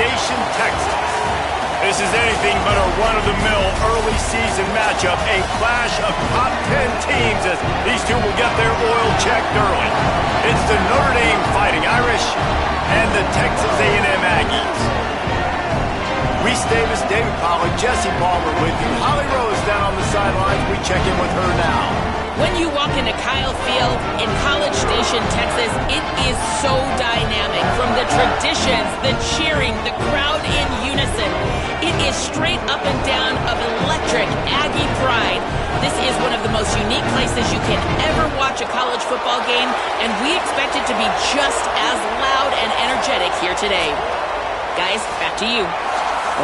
Station, Texas. This is anything but a run-of-the-mill early season matchup, a clash of top 10 teams as these two will get their oil checked early. It's the Notre Dame Fighting Irish and the Texas A&M Aggies. Reese Davis, David Pollack, Jesse Palmer with you. Holly Rose down on the sidelines. We check in with her now. When you walk into Kyle Field in College Station, Texas, it is so dynamic. From the traditions, the cheering, the crowd in unison. It is straight up and down of electric Aggie pride. This is one of the most unique places you can ever watch a college football game, and we expect it to be just as loud and energetic here today. Guys, back to you.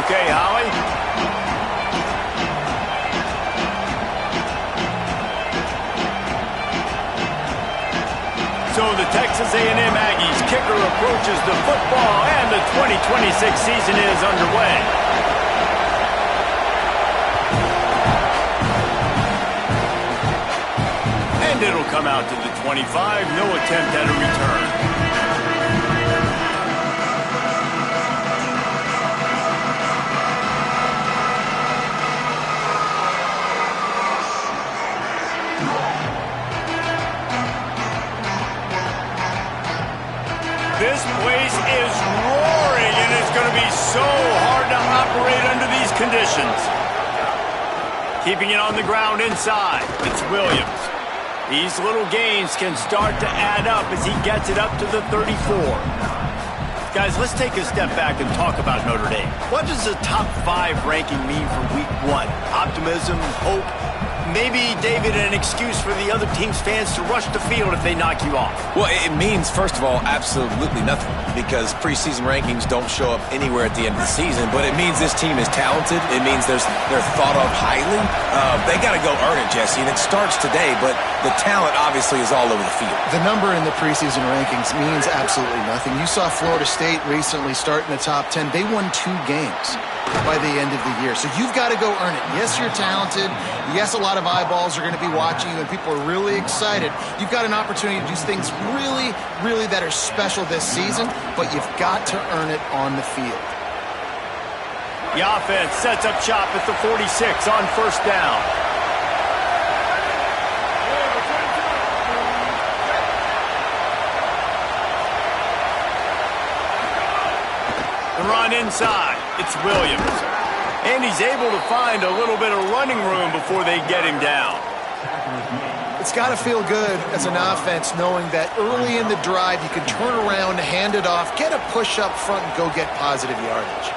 Okay, Holly. So the Texas A&M Aggies kicker approaches the football, and the 2026 season is underway. And it'll come out to the 25, no attempt at a return. This place is roaring, and it's going to be so hard to operate under these conditions. Keeping it on the ground inside, it's Williams. These little gains can start to add up as he gets it up to the 34. Guys, let's take a step back and talk about Notre Dame. What does a top 5 ranking mean for week 1? Optimism, hope, maybe, David, an excuse for the other team's fans to rush the field if they knock you off? Well, it means, first of all, absolutely nothing, because preseason rankings don't show up anywhere at the end of the season, but it means this team is talented. It means they're thought of highly. They got to go earn it, Jesse, and it starts today, but the talent obviously is all over the field. The number in the preseason rankings means absolutely nothing. You saw Florida State recently start in the top 10. They won 2 games by the end of the year. So you've got to go earn it. Yes, you're talented. Yes, a lot of eyeballs are going to be watching you, and people are really excited. You've got an opportunity to do things really, really that are special this season, but you've got to earn it on the field. The offense sets up shop at the 46 on first down. The run inside. It's Williams. And he's able to find a little bit of running room before they get him down. It's got to feel good as an offense knowing that early in the drive you can turn around, hand it off, get a push up front, and go get positive yardage.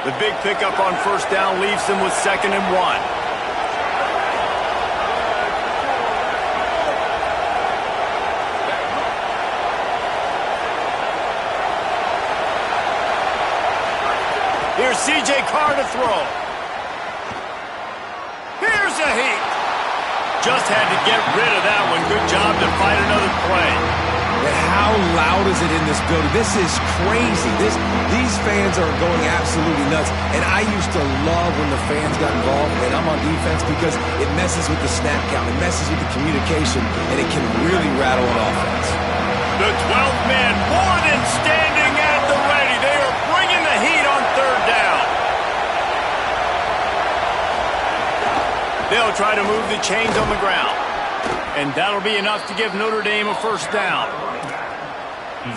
The big pickup on first down leaves them with 2nd and 1. Here's C.J. Carr to throw. Here's a heat. Just had to get rid of that one. Good job to fight another play. And how loud is it in this building? This is crazy. These fans are going absolutely nuts. And I used to love when the fans got involved, and I'm on defense, because it messes with the snap count. It messes with the communication, and it can really rattle an offense. The 12th man more than standing at the ready. They are bringing the heat on 3rd down. They'll try to move the chains on the ground. And that'll be enough to give Notre Dame a first down.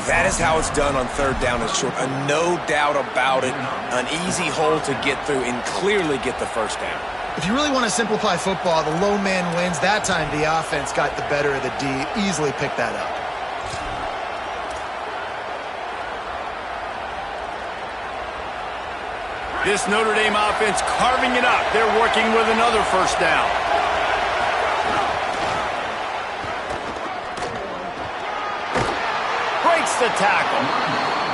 That is how it's done on 3rd down and short. No doubt about it. An easy hole to get through and clearly get the first down. If you really want to simplify football, the lone man wins. That time the offense got the better of the D. Easily picked that up. This Notre Dame offense carving it up. They're working with another first down. Breaks the tackle.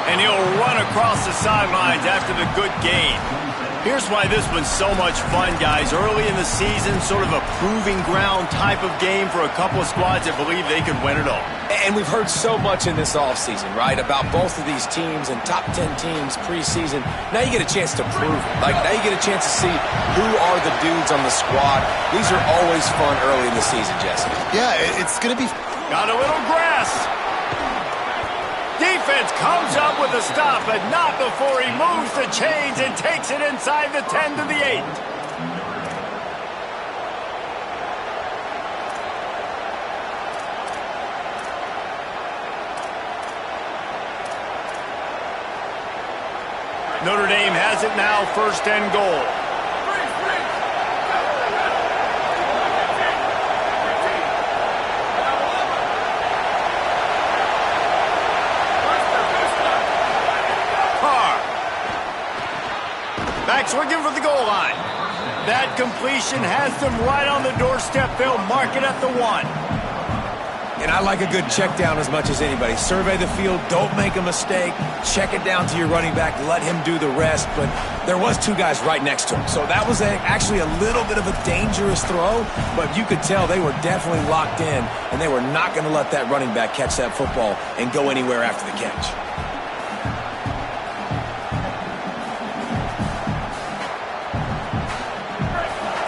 And he'll run across the sidelines after the good gain. Here's why this one's so much fun, guys. Early in the season, sort of a proving ground type of game for a couple of squads that believe they can win it all. And we've heard so much in this offseason, right, about both of these teams and top 10 teams preseason. Now you get a chance to prove it. Like, now you get a chance to see who are the dudes on the squad. These are always fun early in the season, Jesse. Yeah, it's going to be... Got a little grass. defense comes up with a stop, but not before he moves the chains and takes it inside the 10 to the 8. Notre Dame has it now, 1st and goal. Back's looking for the goal line. That completion has them right on the doorstep. They'll mark it at the 1. And I like a good check down as much as anybody. Survey the field, don't make a mistake, check it down to your running back, let him do the rest. But there was 2 guys right next to him. So that was actually a little bit of a dangerous throw, but you could tell they were definitely locked in, and they were not going to let that running back catch that football and go anywhere after the catch.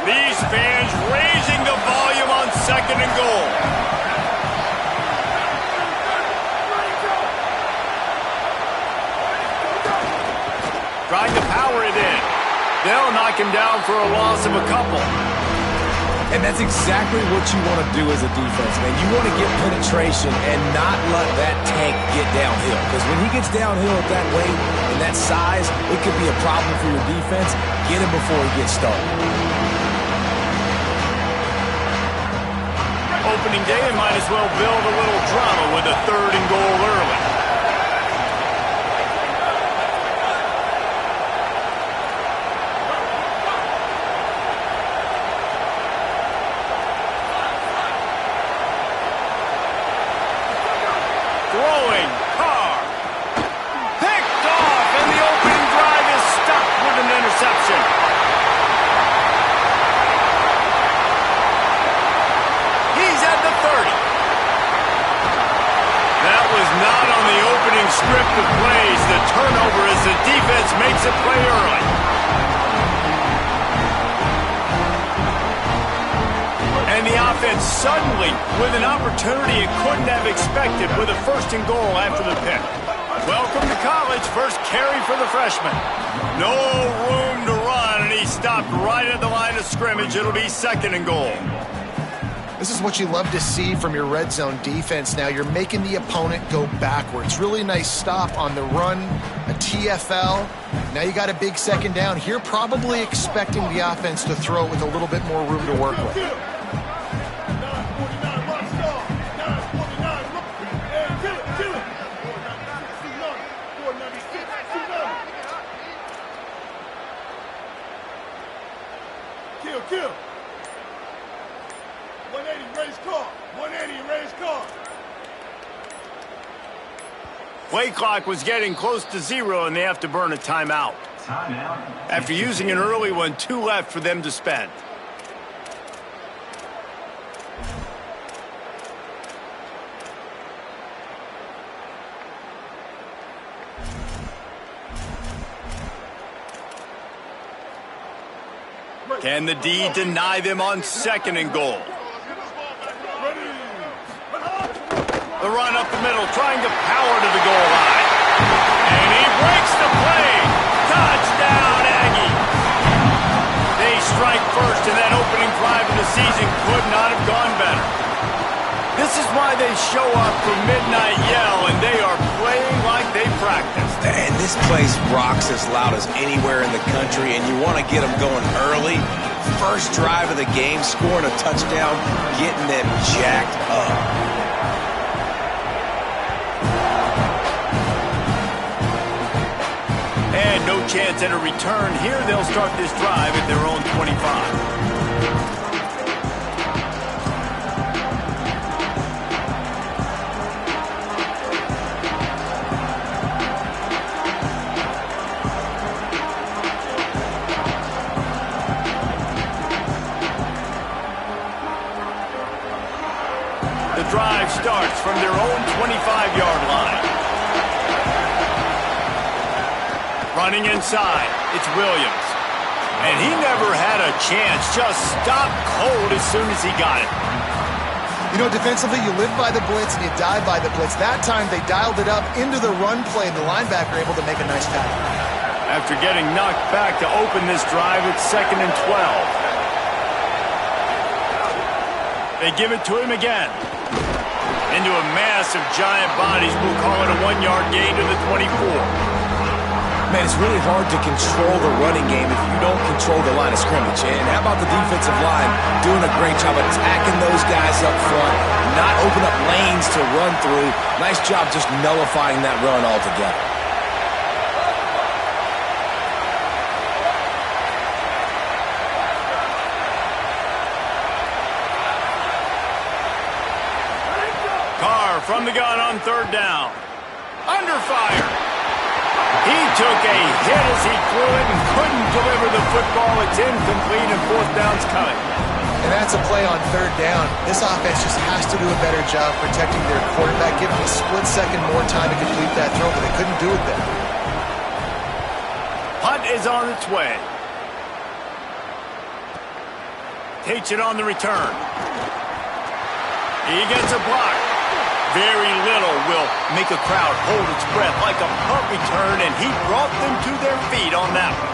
These fans raising the volume on 2nd and goal. Trying to power it in. They'll knock him down for a loss of a couple. And that's exactly what you want to do as a defense, man. You want to get penetration and not let that tank get downhill. Because when he gets downhill at that weight and that size, it could be a problem for your defense. Get him before he gets started. Opening day, and might as well build a little drama with a 3rd and goal early. Throwing, Carr. Picked off, and the opening drive is stopped with an interception. He's at the 30. That was not on the opening script of plays. The turnover as the defense makes a play early. And the offense suddenly with an opportunity it couldn't have expected with a 1st and goal after the pick. Welcome to college. First carry for the freshman. No room to run, and he stopped right at the line of scrimmage. It'll be 2nd and goal. This is what you love to see from your red zone defense now. You're making the opponent go backwards. Really nice stop on the run, a TFL. Now you got a big 2nd down. Here probably expecting the offense to throw it with a little bit more room to work with. Kill. 180, raise car. 180, raise car. Play clock was getting close to 0, and they have to burn a timeout. After using an early one, 2 left for them to spend. Can the D deny them on 2nd and goal? The run up the middle, trying to power to the goal line. And he breaks the play. Touchdown, Aggie. They strike first, and that opening drive of the season could not have gone better. This is why they show up for Midnight Yell, and they are playing like they practiced. And this place rocks as loud as anywhere in the country, and you want to get them going early. First drive of the game, scoring a touchdown, getting them jacked up. And no chance at a return here. They'll start this drive at their own 25. The drive starts from their own 25-yard line. Running inside, it's Williams. And he never had a chance, just stopped cold as soon as he got it. You know, defensively, you live by the blitz and you die by the blitz. That time, they dialed it up into the run play, and the linebacker able to make a nice tackle. After getting knocked back to open this drive, it's 2nd and 12. They give it to him again. Into a mass of giant bodies. We'll call it a 1-yard gain to the 24. Man, it's really hard to control the running game if you don't control the line of scrimmage. And how about the defensive line doing a great job attacking those guys up front, not open up lanes to run through. Nice job just nullifying that run altogether. Carr from the gun on 3rd down. Under fire. He took a hit as he threw it and couldn't deliver the football. It's incomplete and 4th down's coming. And that's a play on 3rd down. This offense just has to do a better job protecting their quarterback, giving a split second more time to complete that throw, but they couldn't do it there. Punt is on its way. Takes it on the return. He gets a block. Very little will make a crowd hold its breath like a punt return, and he brought them to their feet on that one.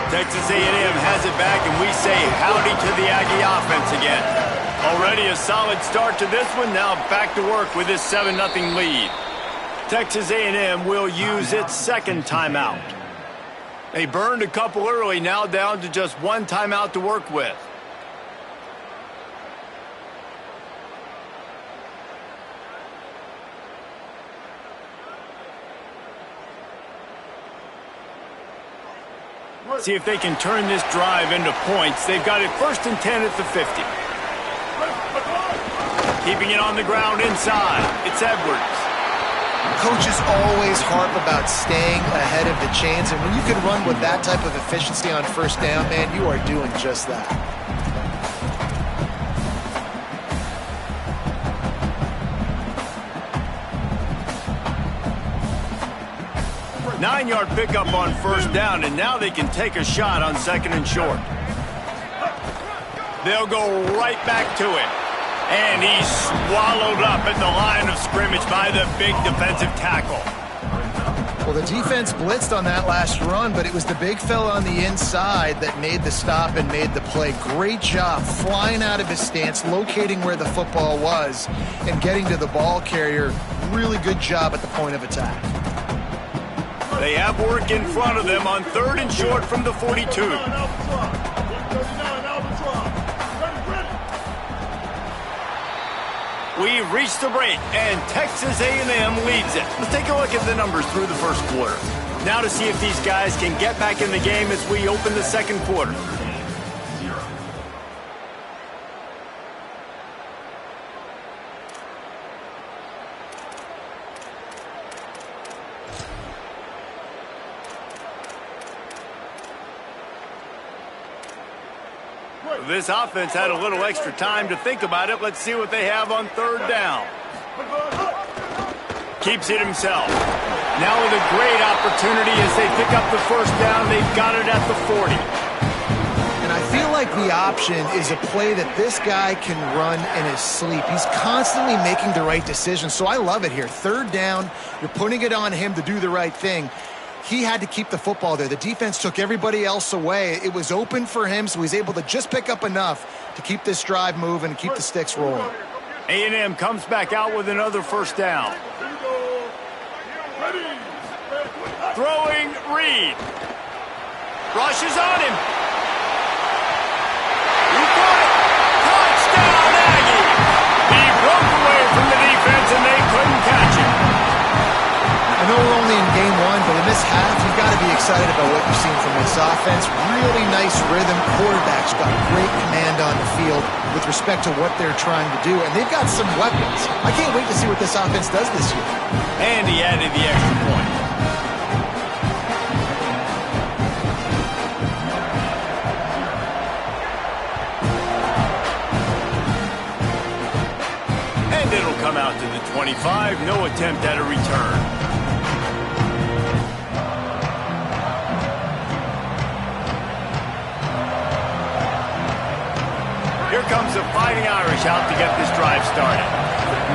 Texas A&M has it back, and we say howdy to the Aggie offense again. Already a solid start to this one. Now back to work with this 7-0 lead. Texas A&M will use its 2nd timeout. They burned a couple early, now down to just 1 timeout to work with. See if they can turn this drive into points. They've got it 1st and 10 at the 50. Keeping it on the ground inside. It's Edwards. Coaches always harp about staying ahead of the chains, and when you can run with that type of efficiency on 1st down, man, you are doing just that. Nine-yard pickup on 1st down, and now they can take a shot on 2nd and short. They'll go right back to it. And he's swallowed up at the line of scrimmage by the big defensive tackle. Well, the defense blitzed on that last run, but it was the big fella on the inside that made the stop and made the play. Great job flying out of his stance, locating where the football was, and getting to the ball carrier. Really good job at the point of attack. They have work in front of them on 3rd and short from the 42. We've reached the break, and Texas A&M leads it. Let's take a look at the numbers through the 1st quarter. Now to see if these guys can get back in the game as we open the 2nd quarter. This offense had a little extra time to think about it. Let's see what they have on 3rd down. Keeps it himself. Now with a great opportunity as they pick up the 1st down. They've got it at the 40. And I feel like the option is a play that this guy can run in his sleep. He's constantly making the right decision, so I love it here. 3rd down, you're putting it on him to do the right thing. He had to keep the football there. The defense took everybody else away. It was open for him, so he's able to just pick up enough to keep this drive moving and keep the sticks rolling. A&M comes back out with another 1st down. Throwing Reed. Rushes on him. He caught it. Touchdown, Aggie. He broke away from the defense, and they couldn't catch him. I know we're only in game 1, but in this half, you've got to be excited about what you've seen from this offense. Really nice rhythm. Quarterback's got great command on the field with respect to what they're trying to do, and they've got some weapons. I can't wait to see what what this offense does this year. And he added the extra point. And it'll come out to the 25. No attempt at a return. Here comes the Fighting Irish out to get this drive started.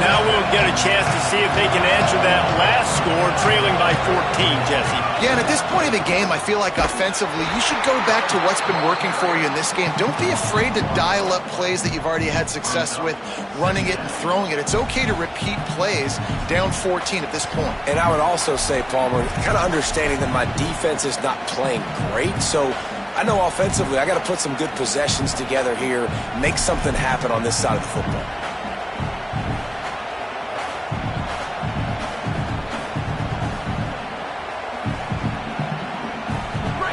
Now we'll get a chance to see if they can answer that last score, trailing by 14, Jesse. Yeah, and at this point of the game, I feel like offensively, you should go back to what's been working for you in this game. Don't be afraid to dial up plays that you've already had success with, running it and throwing it. It's okay to repeat plays down 14 at this point. And I would also say, Palmer, kind of understanding that my defense is not playing great, so I know offensively I got to put some good possessions together here, make something happen on this side of the football.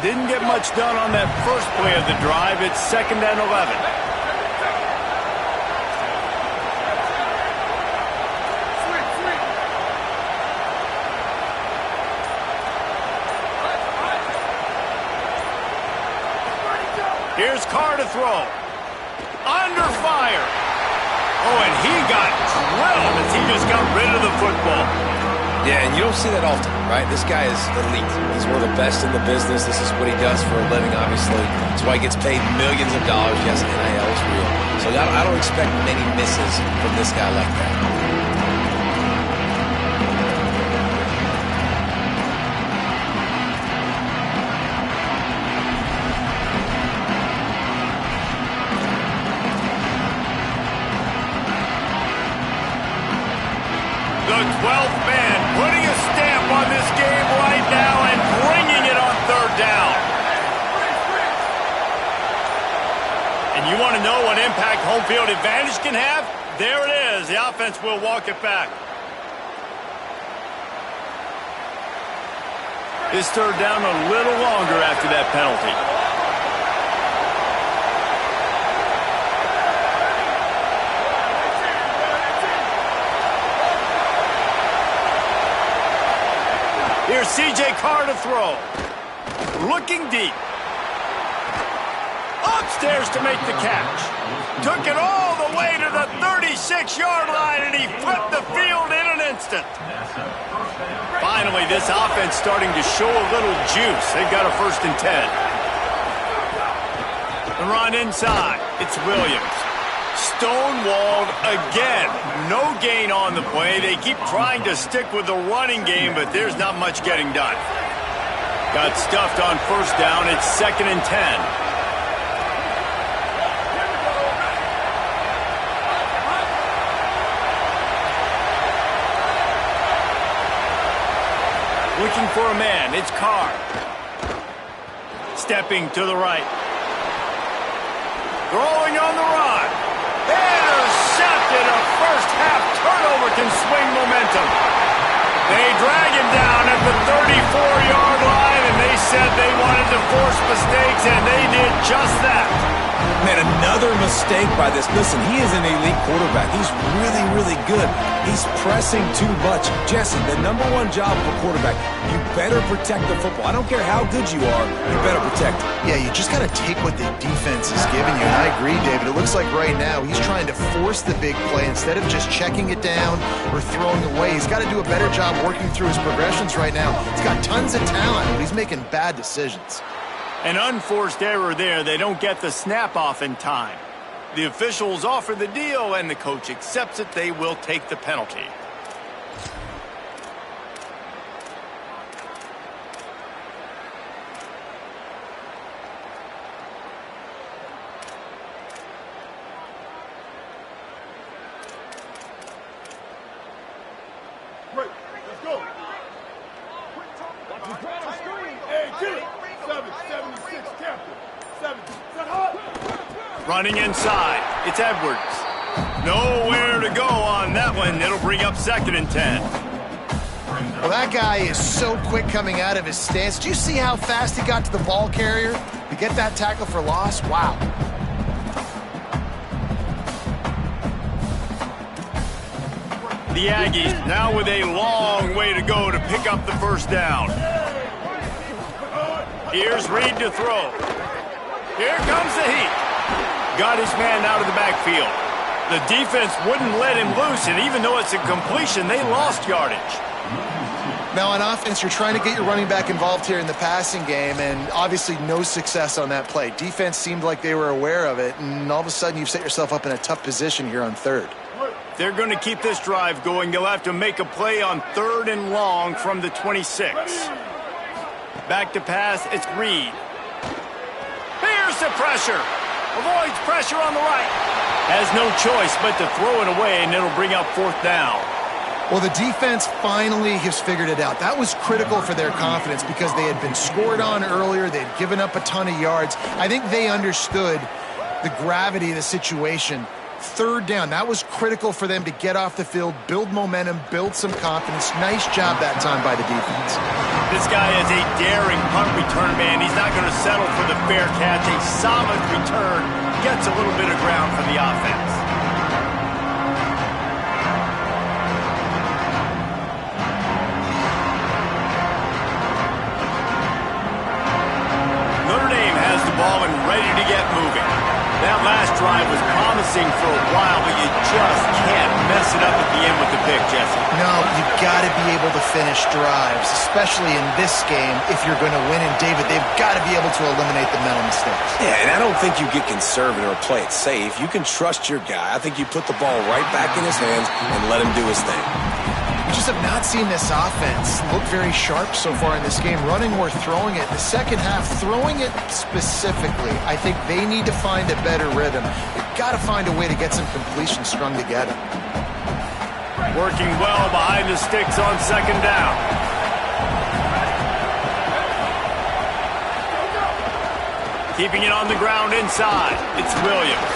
Didn't get much done on that first play of the drive. It's 2nd and 11. Here's Carr to throw. Under fire. Oh, and he got drilled as he just got rid of the football. Yeah, and you don't see that often, right? This guy is elite. He's one of the best in the business. This is what he does for a living, obviously. That's why he gets paid millions of dollars. Yes, NIL is real. So I don't expect many misses from this guy like that. The 12th man putting a stamp on this game right now and bringing it on 3rd down. And you want to know what impact home field advantage can have? There it is. The offense will walk it back. This 3rd down a little longer after that penalty. Here's C.J. Carr to throw. Looking deep. Upstairs to make the catch. Took it all the way to the 36-yard line, and he flipped the field in an instant. Finally, this offense starting to show a little juice. They've got a 1st and 10. The run inside. It's Williams. Stonewalled again. No gain on the play. They keep trying to stick with the running game, but there's not much getting done. Got stuffed on 1st down. It's 2nd and 10. Looking for a man. It's Carr. Stepping to the right. Throwing on the run. Intercepted. A first-half turnover can swing momentum. They drag him down at the 34-yard line, and they said they wanted to force mistakes, and they did just that. Man, another mistake by this. Listen, he is an elite quarterback. He's really, really good. He's pressing too much. Jesse, the #1 job of a quarterback, you better protect the football. I don't care how good you are, you better protect it. Yeah, you just got to take what the defense is giving you. And I agree, David. It looks like right now he's trying to force the big play instead of just checking it down or throwing away. He's got to do a better job working through his progressions right now. He's got tons of talent, but he's making bad decisions. An unforced error there. They don't get the snap off in time. The officials offer the deal, and the coach accepts it. They will take the penalty. Great. Let's go. Hey, get it. 776 captain. 7. Set hot. Running inside. It's Edwards. Nowhere to go on that one. It'll bring up 2nd and 10. Well, that guy is so quick coming out of his stance. Do you see how fast he got to the ball carrier to get that tackle for loss? Wow. The Aggies now with a long way to go to pick up the first down. Here's Reed to throw. Here comes the heat. Got his man out of the backfield. The defense wouldn't let him loose, and even though it's a completion, they lost yardage. Now on offense, you're trying to get your running back involved here in the passing game, and obviously no success on that play. Defense seemed like they were aware of it, and all of a sudden you've set yourself up in a tough position here on third. They're going to keep this drive going. They'll have to make a play on 3rd and long from the 26. Back to pass, it's Reed. Here's the pressure. Avoids pressure on the right. Has no choice but to throw it away, and it'll bring up 4th down. Well, the defense finally has figured it out. That was critical for their confidence because they had been scored on earlier. They'd given up a ton of yards. I think they understood the gravity of the situation. 3rd down, that was critical for them to get off the field, build momentum, build some confidence. Nice job that time by the defense. This guy is a daring punt return man. He's not going to settle for the fair catch. A solid return gets a little bit of ground for the offense. Notre Dame has the ball and ready to get moving. That last drive was promising for a while, but you just can't mess it up at the end with the pick, Jesse. No, you've got to be able to finish drives, especially in this game if you're going to win. And, David, they've got to be able to eliminate the mental mistakes. Yeah, and I don't think you get conservative or play it safe. You can trust your guy. I think you put the ball right back in his hands and let him do his thing. We just have not seen this offense look very sharp so far in this game, running or throwing it. The second half, throwing it specifically, I think they need to find a better rhythm. They've got to find a way to get some completions strung together. Working well behind the sticks on 2nd down. Keeping it on the ground inside. It's Williams.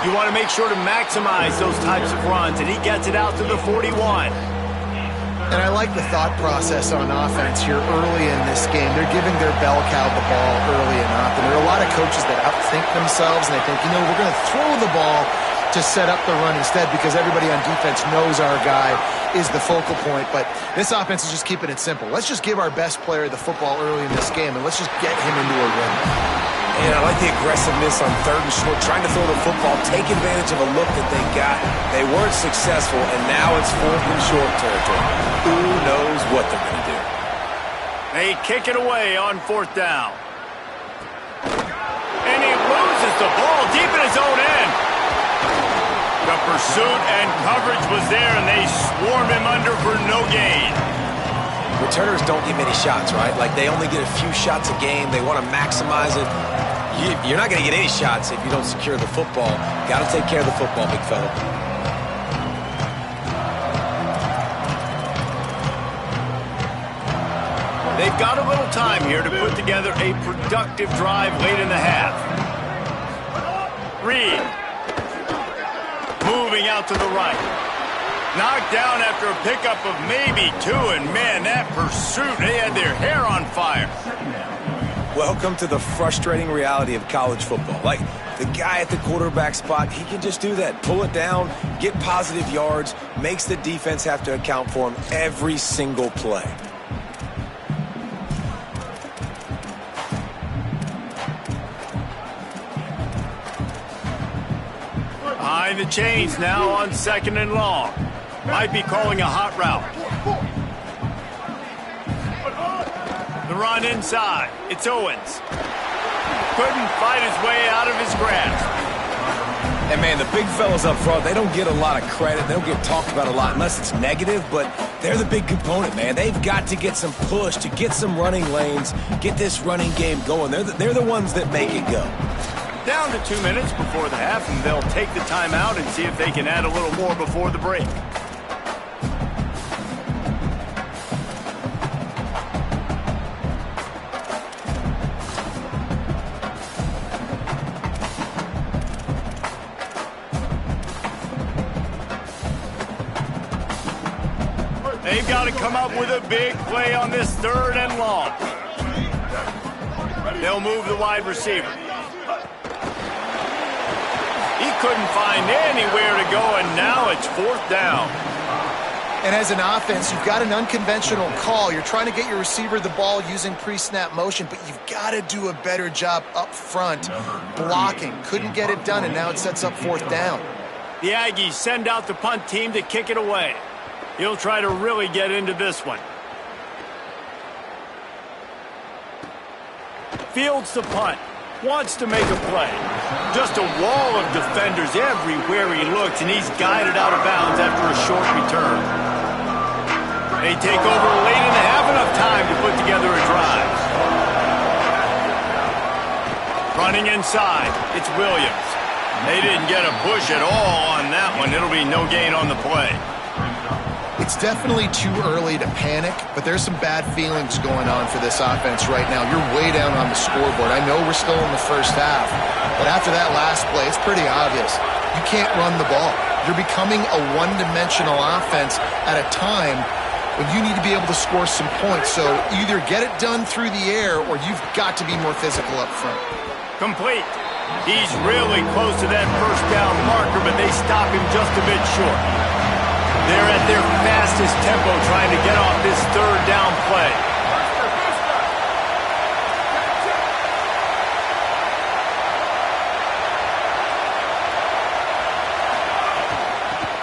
You want to make sure to maximize those types of runs, and he gets it out to the 41. And I like the thought process on offense here early in this game. They're giving their bell cow the ball early enough. And there are a lot of coaches that outthink themselves, and they think, we're going to throw the ball to set up the run instead because everybody on defense knows our guy is the focal point. But this offense is just keeping it simple. Let's just give our best player the football early in this game, and let's just get him into a rhythm. And I like the aggressiveness on 3rd and short, trying to throw the football, take advantage of a look that they got. They weren't successful, and now it's 4th and short territory. Who knows what they're going to do? They kick it away on 4th down. And he loses the ball deep in his own end. The pursuit and coverage was there, and they swarmed him under for no gain. Returners don't get many shots, right? Like, they only get a few shots a game. They want to maximize it. You're not going to get any shots if you don't secure the football. Got to take care of the football, big fella. They've got a little time here to put together a productive drive late in the half. Reed. Moving out to the right. Knocked down after a pickup of maybe 2, and man, that pursuit, they had their hair on fire. Welcome to the frustrating reality of college football. Like, the guy at the quarterback spot, he can just do that. Pull it down, get positive yards, makes the defense have to account for him every single play. Behind the chains now on 2nd and long. Might be calling a hot route. The run inside. It's Owens. Couldn't fight his way out of his grasp. And, man, the big fellas up front, they don't get a lot of credit. They don't get talked about a lot unless it's negative, but they're the big component, man. They've got to get some push to get some running lanes, get this running game going. They're the ones that make it go. Down to 2 minutes before the half, and they'll take the timeout and see if they can add a little more before the break. They've got to come up with a big play on this 3rd and long. They'll move the wide receiver. He couldn't find anywhere to go, and now it's 4th down. And as an offense, you've got an unconventional call. You're trying to get your receiver the ball using pre-snap motion, but you've got to do a better job up front blocking. Couldn't get it done, and now it sets up 4th down. The Aggies send out the punt team to kick it away. He'll try to really get into this one. Fields the punt. Wants to make a play. Just a wall of defenders everywhere he looks, and he's guided out of bounds after a short return. They take over late in the half, enough time to put together a drive. Running inside, it's Williams. They didn't get a push at all on that one. It'll be no gain on the play. It's definitely too early to panic, but there's some bad feelings going on for this offense right now. You're way down on the scoreboard. I know we're still in the first half, but after that last play, it's pretty obvious. You can't run the ball. You're becoming a one-dimensional offense at a time when you need to be able to score some points. So either get it done through the air or you've got to be more physical up front. Complete. He's really close to that first down marker, but they stop him just a bit short. They're at their fastest tempo trying to get off this 3rd down play.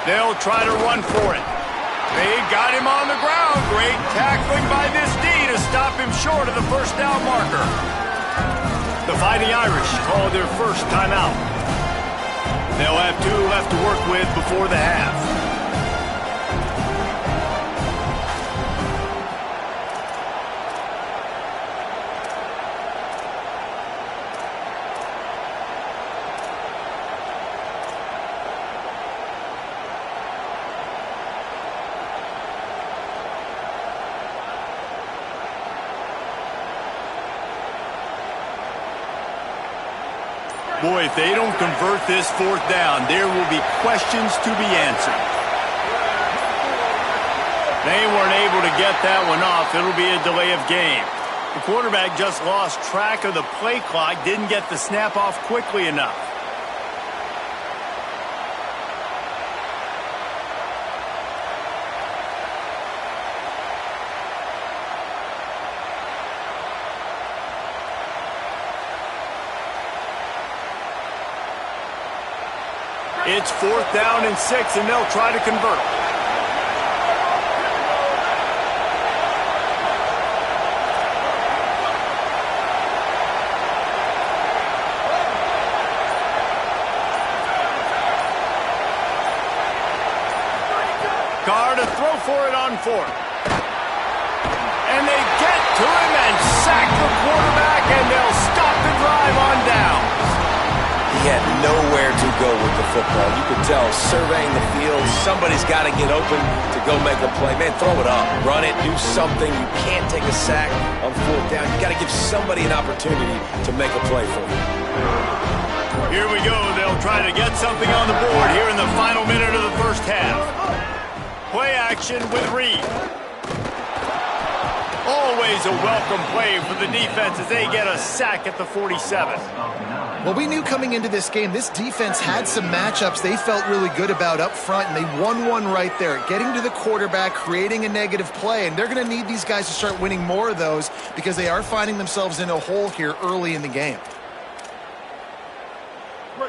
They'll try to run for it. They got him on the ground. Great tackling by this D to stop him short of the first down marker. The Fighting Irish call their first timeout. They'll have 2 left to work with before the half. Boy, if they don't convert this 4th down, there will be questions to be answered. They weren't able to get that one off. It'll be a delay of game. The quarterback just lost track of the play clock, didn't get the snap off quickly enough. It's 4th down and 6, and they'll try to convert. Carr to throw for it on 4th. And they get to him and sack the quarterback, and they'll stop the drive on down. He had nowhere to go with the football. You could tell, surveying the field, somebody's got to get open to go make a play. Man, throw it up. Run it. Do something. You can't take a sack on 4th down. You got to give somebody an opportunity to make a play for you. Here we go. They'll try to get something on the board here in the final minute of the first half. Play action with Reed. Always a welcome play for the defense as they get a sack at the 47. Well, we knew coming into this game, this defense had some matchups they felt really good about up front, and they won one right there, getting to the quarterback, creating a negative play, and they're going to need these guys to start winning more of those because they are finding themselves in a hole here early in the game.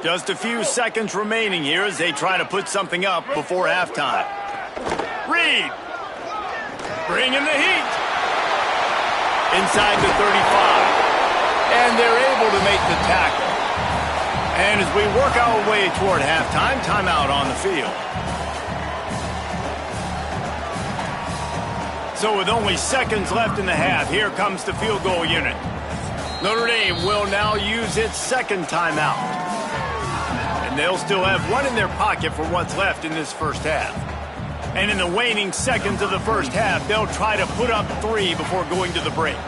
Just a few seconds remaining here as they try to put something up before halftime. Reed, bringing the heat. Inside the 35. And they're able to make the tackle. And as we work our way toward halftime, timeout on the field. So with only seconds left in the half, here comes the field goal unit. Notre Dame will now use its 2nd timeout. And they'll still have one in their pocket for what's left in this first half. And in the waning seconds of the first half, they'll try to put up 3 before going to the break.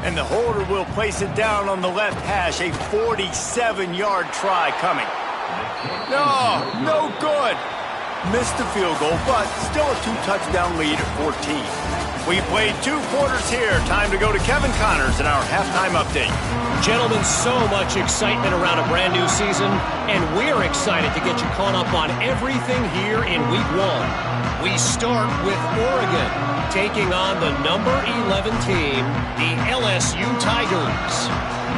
And the holder will place it down on the left hash, a 47-yard try coming. No good. Missed the field goal, but still a 2-touchdown lead at 14. We played 2 quarters here. Time to go to Kevin Connors in our halftime update. Gentlemen, so much excitement around a brand new season, and we're excited to get you caught up on everything here in Week 1. We start with Oregon, taking on the number 11 team, the LSU Tigers.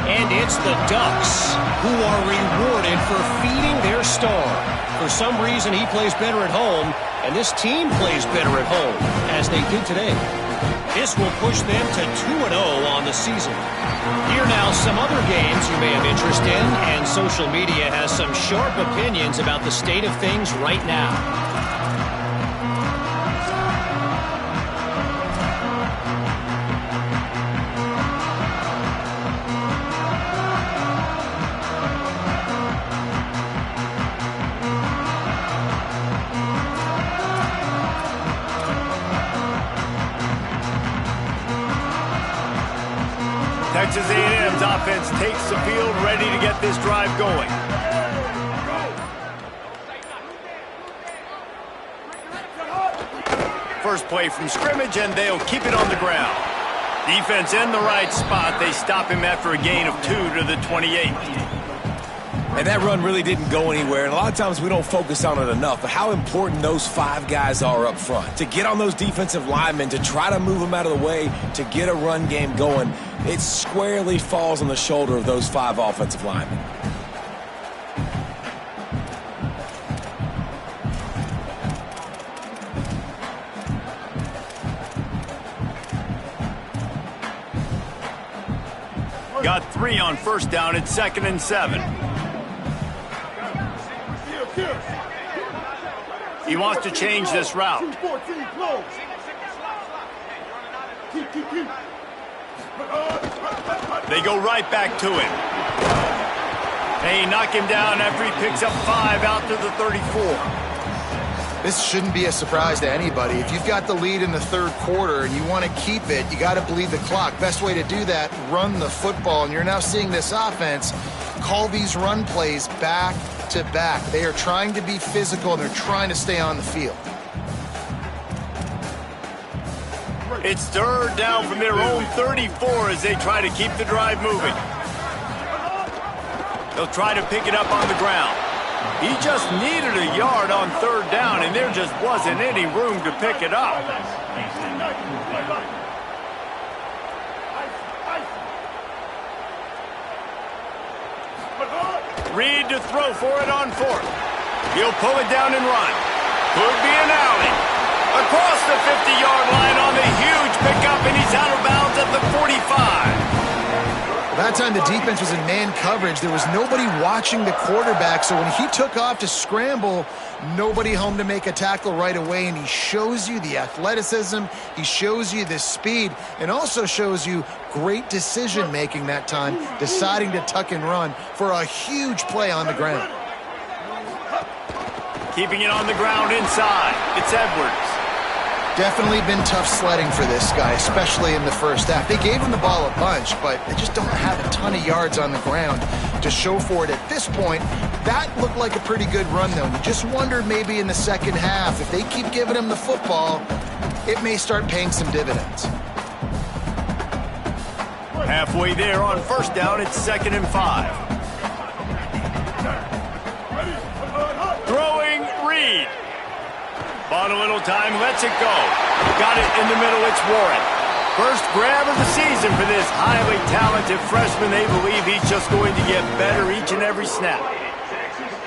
And it's the Ducks who are rewarded for feeding their star. For some reason, he plays better at home, and this team plays better at home, as they did today. This will push them to 2-0 on the season. Here now, some other games you may have interest in, and social media has some sharp opinions about the state of things right now. Texas A&M's offense takes the field, ready to get this drive going. First play from scrimmage, and they'll keep it on the ground. Defense in the right spot. They stop him after a gain of 2 to the 28. And that run really didn't go anywhere. And a lot of times we don't focus on it enough. But how important those 5 guys are up front. To get on those defensive linemen, to try to move them out of the way, to get a run game going, it squarely falls on the shoulder of those 5 offensive linemen. Got 3 on first down. It's 2nd and 7. He wants to change this route. They go right back to him. They knock him down after he picks up 5 out to the 34. This shouldn't be a surprise to anybody. If you've got the lead in the third quarter and you want to keep it, you got to bleed the clock. Best way to do that, run the football. And you're now seeing this offense call these run plays back to back. They are trying to be physical, and they're trying to stay on the field. It's 3rd down from their own 34 as they try to keep the drive moving. They'll try to pick it up on the ground. He just needed a yard on 3rd down, and there just wasn't any room to pick it up. Reed to throw for it on 4th. He'll pull it down and run. Could be an alley. Across the 50-yard line on the huge pickup, and he's out of bounds at the 45. That time the defense was in man coverage. There was nobody watching the quarterback, so when he took off to scramble, nobody home to make a tackle right away, and he shows you the athleticism, he shows you the speed, and also shows you great decision-making that time, deciding to tuck and run for a huge play on the ground. Keeping it on the ground inside. It's Edwards. Definitely been tough sledding for this guy, especially in the first half. They gave him the ball a bunch, but they just don't have a ton of yards on the ground to show for it at this point. That looked like a pretty good run, though. You just wonder maybe in the second half, if they keep giving him the football, it may start paying some dividends. Halfway there on first down, it's 2nd and 5. Throwing Reed. Bought a little time, lets it go. Got it in the middle, it's Warren. First grab of the season for this highly talented freshman. They believe he's just going to get better each and every snap.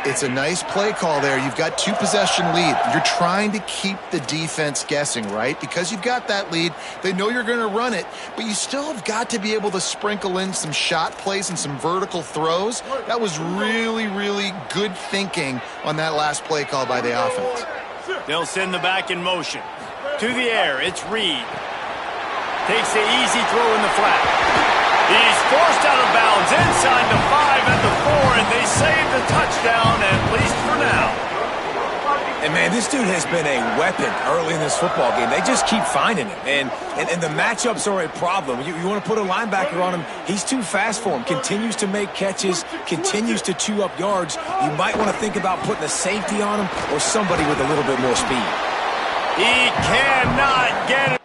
It's a nice play call there. You've got 2-possession lead. You're trying to keep the defense guessing, right? Because you've got that lead. They know you're going to run it, but you still have got to be able to sprinkle in some shot plays and some vertical throws. That was really, really good thinking on that last play call by the offense. They'll send the back in motion. To the air, it's Reed. Takes the easy throw in the flat. He's forced out of bounds inside the 5 at the 4, and they save the touchdown, at least for now. And, man, this dude has been a weapon early in this football game. They just keep finding him. And the matchups are a problem. You want to put a linebacker on him, he's too fast for him. Continues to make catches, continues to chew up yards. You might want to think about putting a safety on him or somebody with a little bit more speed. He cannot get it.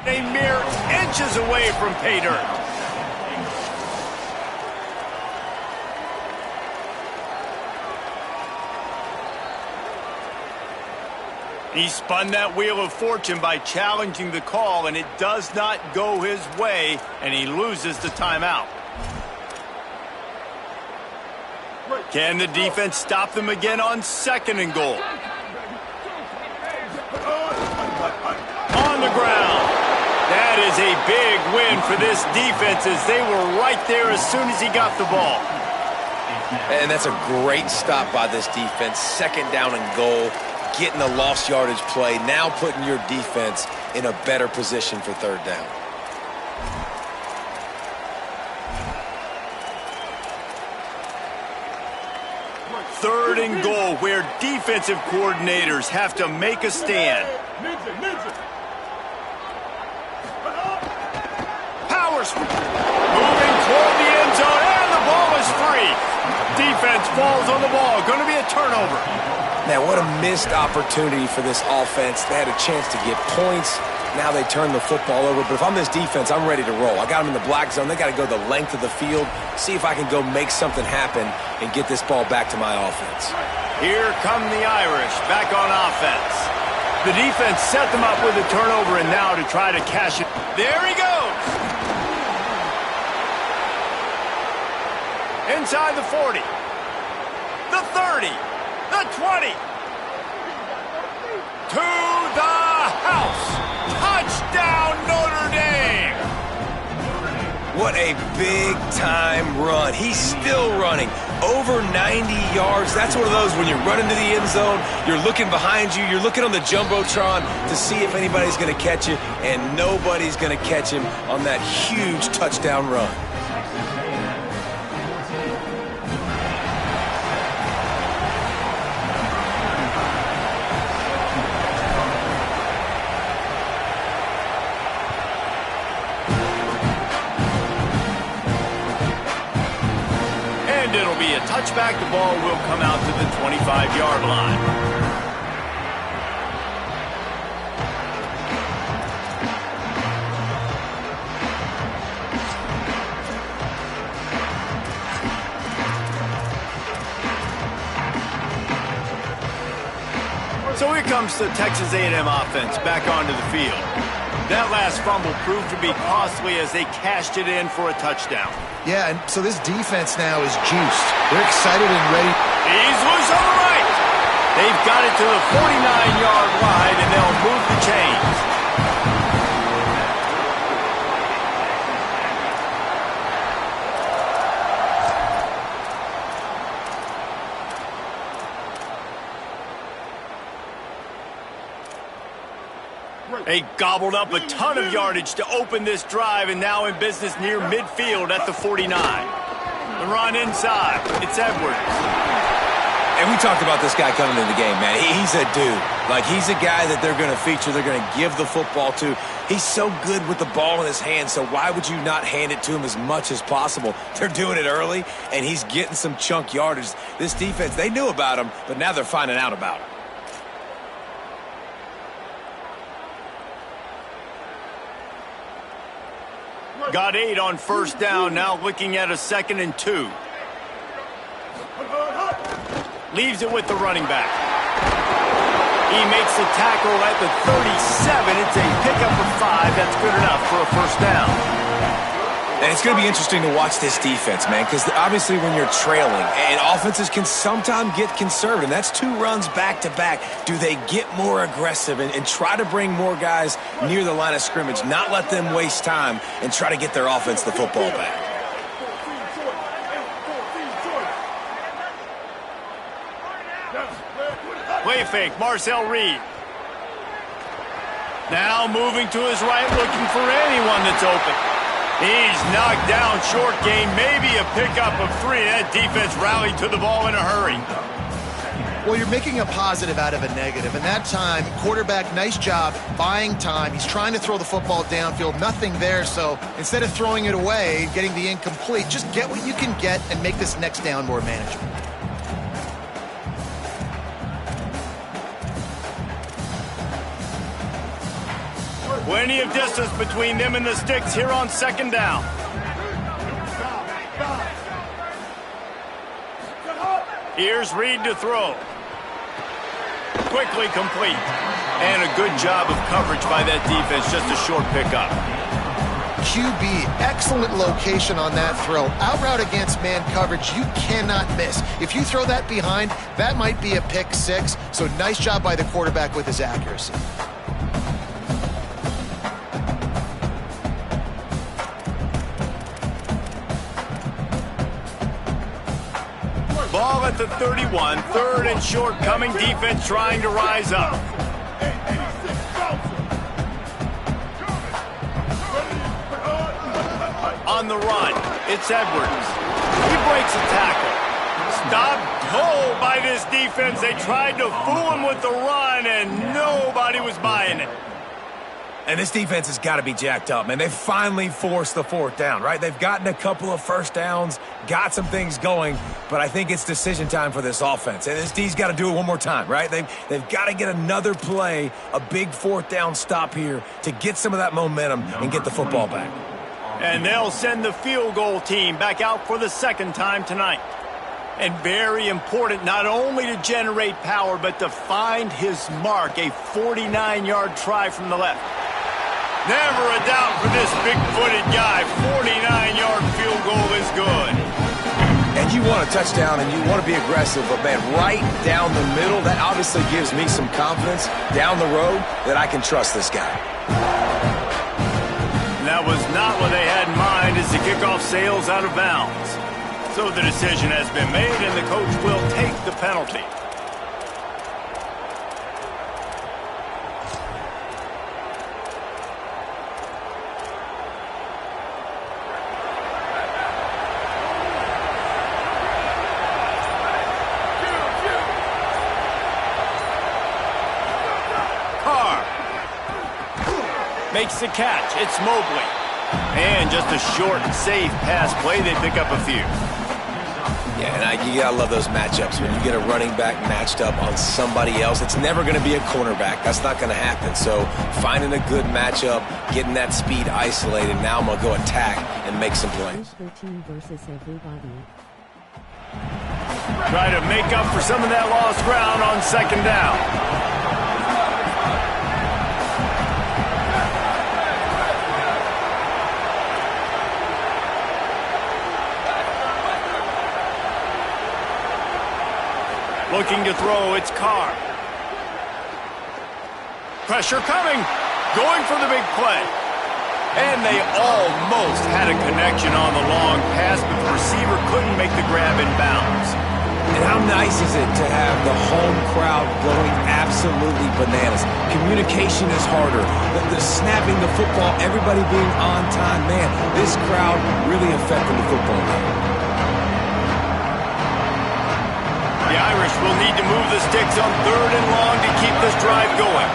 A mere inches away from pay dirt. He spun that wheel of fortune by challenging the call, and it does not go his way, and he loses the timeout. Can the defense stop them again on 2nd and goal? On the ground. That is a big win for this defense, as they were right there as soon as he got the ball. And that's a great stop by this defense. 2nd down and goal. Getting the lost yardage play, now putting your defense in a better position for 3rd down. Third and goal, where defensive coordinators have to make a stand. Powers moving toward the end zone, and the ball is free. Defense falls on the ball. Going to be a turnover. Man, what a missed opportunity for this offense. They had a chance to get points. Now they turn the football over. But if I'm this defense, I'm ready to roll. I got them in the black zone. They got to go the length of the field, see if I can go make something happen and get this ball back to my offense. Here come the Irish back on offense. The defense set them up with a turnover, and now to try to cash it. There he goes. Inside the 40. The 30. The 20. To the house. Touchdown, Notre Dame. What a big-time run. He's still running. Over 90 yards. That's one of those when you run into the end zone, you're looking behind you, you're looking on the Jumbotron to see if anybody's going to catch you, and nobody's going to catch him on that huge touchdown run. It'll be a touchback. The ball will come out to the 25-yard line. So here comes the Texas A&M offense back onto the field. That last fumble proved to be costly as they cashed it in for a touchdown. Yeah, and so this defense now is juiced. They're excited and ready. He's loose on the right. They've got it to the 49-yard line, and they'll move the chains. They gobbled up a ton of yardage to open this drive, and now in business near midfield at the 49. The run inside. It's Edwards. And we talked about this guy coming into the game, man. He's a dude. Like, he's a guy that they're going to feature, they're going to give the football to. He's so good with the ball in his hand, so why would you not hand it to him as much as possible? They're doing it early, and he's getting some chunk yardage. This defense, they knew about him, but now they're finding out about him. Got 8 on first down, now looking at a 2nd and 2. Leaves it with the running back. He makes the tackle at the 37. It's a pickup of 5. That's good enough for a first down. And it's going to be interesting to watch this defense, man, because obviously when you're trailing, and offenses can sometimes get conservative, and that's 2 runs back-to-back. Do they get more aggressive and try to bring more guys near the line of scrimmage, not let them waste time, and try to get their offense the football back? Play fake, Marcel Reed. Now moving to his right, looking for anyone that's open. He's knocked down, short gain, maybe a pickup of 3. That defense rallied to the ball in a hurry. Well, you're making a positive out of a negative, and that time, quarterback, nice job buying time. He's trying to throw the football downfield, nothing there, so instead of throwing it away, getting the incomplete, just get what you can get and make this next down more manageable. Plenty of distance between them and the sticks here on second down. Here's Reed to throw. Quickly complete. And a good job of coverage by that defense, just a short pickup. QB, excellent location on that throw. Out route against man coverage, you cannot miss. If you throw that behind, that might be a pick six. So nice job by the quarterback with his accuracy. Ball at the 31, third and short, coming defense trying to rise up. On the run, it's Edwards. He breaks a tackle. Stopped cold by this defense. They tried to fool him with the run, and nobody was buying it. And this defense has got to be jacked up, man. They've finally forced the fourth down, right? They've gotten a couple of first downs, got some things going, but I think it's decision time for this offense. And this D's got to do it one more time, right? They've got to get another play, a big fourth down stop here to get some of that momentum and get the football back. And they'll send the field goal team back out for the second time tonight. And very important not only to generate power, but to find his mark, a 49-yard try from the left. Never a doubt for this big-footed guy. 49-yard field goal is good. And you want a touchdown and you want to be aggressive, but man, right down the middle, that obviously gives me some confidence down the road that I can trust this guy. And that was not what they had in mind as the kickoff sails out of bounds. So the decision has been made and the coach will take the penalty. Makes the catch. It's Mobley. And just a short, safe pass play. They pick up a few. Yeah, and you gotta love those matchups. When you get a running back matched up on somebody else, it's never going to be a cornerback. That's not going to happen. So finding a good matchup, getting that speed isolated. Now I'm going to go attack and make some plays. 13 versus everybody. Try to make up for some of that lost ground on second down. Looking to throw, it's Carr. Pressure coming. Going for the big play. And they almost had a connection on the long pass, but the receiver couldn't make the grab in bounds. And how nice is it to have the home crowd going absolutely bananas? Communication is harder. The snapping the football, everybody being on time. Man, this crowd really affecting the football game. The Irish will need to move the sticks on third and long to keep this drive going.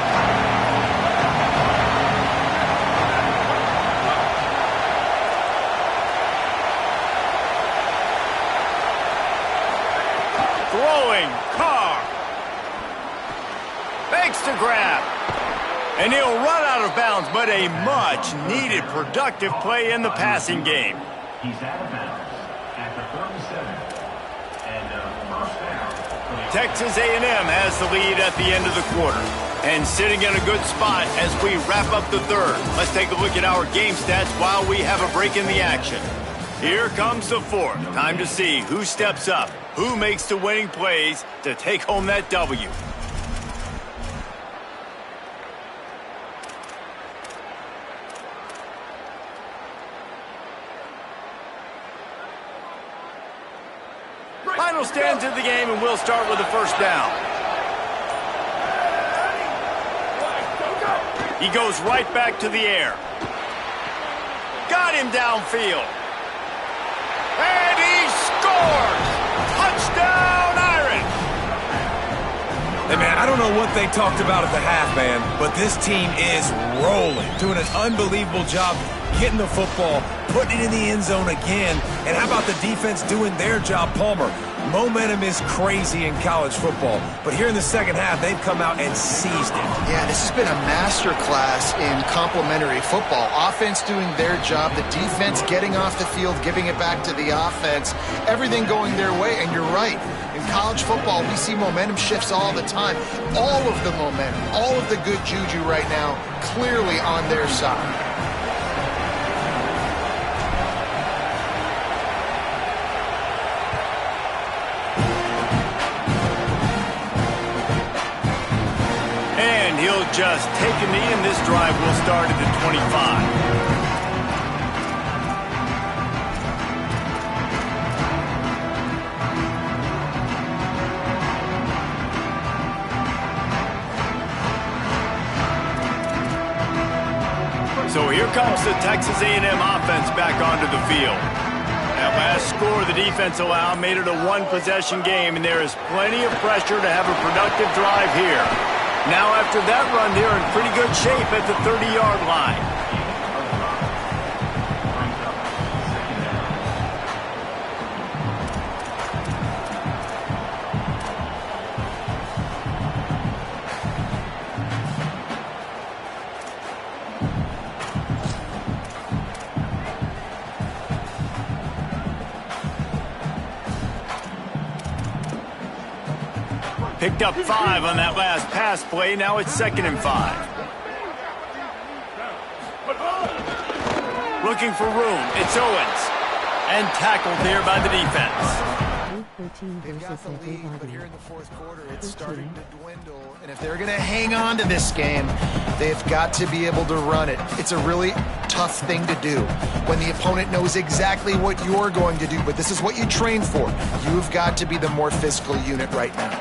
Throwing, Carr. Fakes to grab. And he'll run out of bounds, but a much-needed productive play in the passing game. He's out of bounds at the 37. Texas A&M has the lead at the end of the quarter and sitting in a good spot as we wrap up the third. Let's take a look at our game stats while we have a break in the action. Here comes the fourth. Time to see who steps up, who makes the winning plays to take home that W. Final stands of the game, and we'll start with the first down. He goes right back to the air. Got him downfield. And he scores! Touchdown, Irish! Hey, man, I don't know what they talked about at the half, man, but this team is rolling, doing an unbelievable job getting the football, putting it in the end zone again. And how about the defense doing their job, Palmer? Momentum is crazy in college football, but here in the second half, they've come out and seized it. Yeah, this has been a masterclass in complementary football. Offense doing their job, the defense getting off the field, giving it back to the offense, everything going their way, and you're right. In college football, we see momentum shifts all the time. All of the momentum, all of the good juju right now, clearly on their side. He'll just take a knee, and this drive will start at the 25. So here comes the Texas A&M offense back onto the field. That last score the defense allowed made it a one-possession game, and there is plenty of pressure to have a productive drive here. Now, after that run, they're in pretty good shape at the 30-yard line. Picked up 5 on that last pass play. Now it's 2nd and 5. Looking for room. It's Owens. And tackled there by the defense. They've got the lead, but here in the fourth quarter, it's starting to dwindle. And if they're going to hang on to this game, they've got to be able to run it. It's a really tough thing to do when the opponent knows exactly what you're going to do, but this is what you train for. You've got to be the more physical unit right now.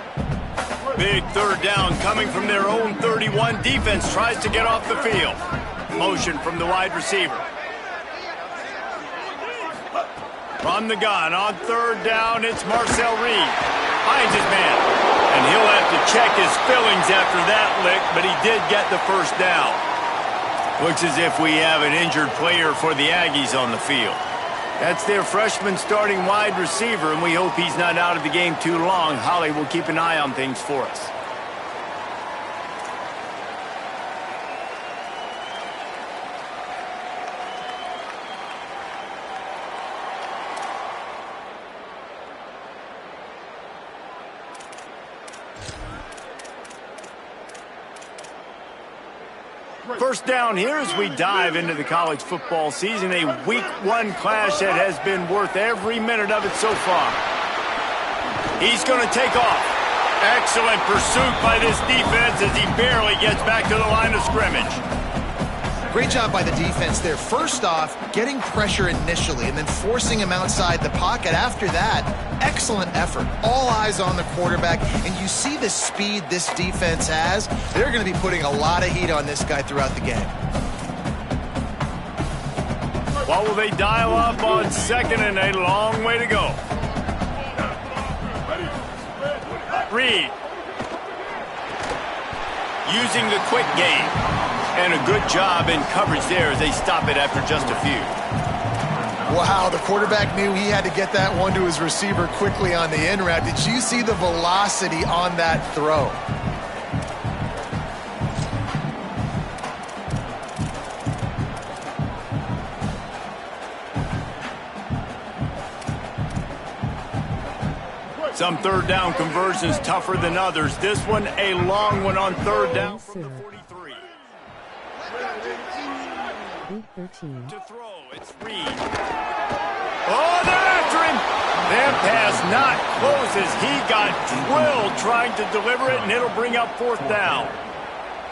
Big third down coming from their own 31. Defense tries to get off the field. Motion from the wide receiver. From the gun on third down, it's Marcel Reed. Finds his man. And he'll have to check his fillings after that lick, but he did get the first down. Looks as if we have an injured player for the Aggies on the field. That's their freshman starting wide receiver, and we hope he's not out of the game too long. Holly will keep an eye on things for us. First down here as we dive into the college football season, a week 1 clash that has been worth every minute of it so far. He's going to take off. Excellent pursuit by this defense as he barely gets back to the line of scrimmage. Great job by the defense there. First off, getting pressure initially and then forcing him outside the pocket. After that, excellent effort. All eyes on the quarterback, and you see the speed this defense has. They're going to be putting a lot of heat on this guy throughout the game. What will they dial up on 2nd and a long way to go? Reed. Using the quick game. And a good job in coverage there as they stop it after just a few. Wow, the quarterback knew he had to get that one to his receiver quickly on the in route. Did you see the velocity on that throw? Some third down conversions tougher than others. This one a long one on third down from the 43. To throw, it's Reed. Oh, they're after him. That pass not close as he got drilled trying to deliver it, and it'll bring up 4th down.